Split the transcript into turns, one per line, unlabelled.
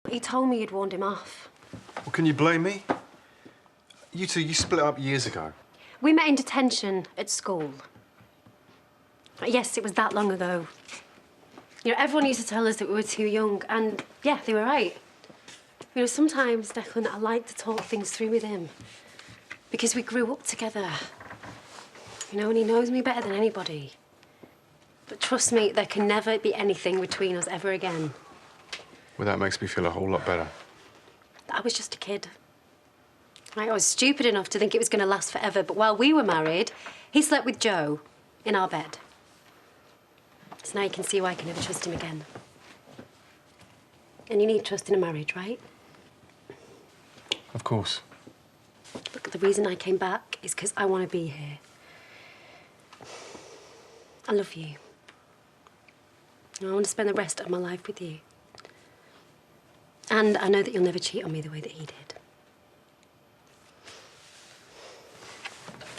But he told me you'd warned him off.
Well, can you blame me? You two, you split up years ago.
We met in detention at school. Yes, it was that long ago. You know, everyone used to tell us that we were too young, and yeah, they were right. You know, sometimes, Declan, I like to talk things through with him. Because we grew up together. You know, and he knows me better than anybody. But trust me, there can never be anything between us ever again.
Well, that makes me feel a whole lot better.
I was just a kid. I was stupid enough to think it was going to last forever, but while we were married, he slept with Joe in our bed. So now you can see why I can never trust him again. And you need trust in a marriage, right?
Of course.
Look, the reason I came back is because I want to be here. I love you. I want to spend the rest of my life with you. And I know that you'll never cheat on me the way that he did.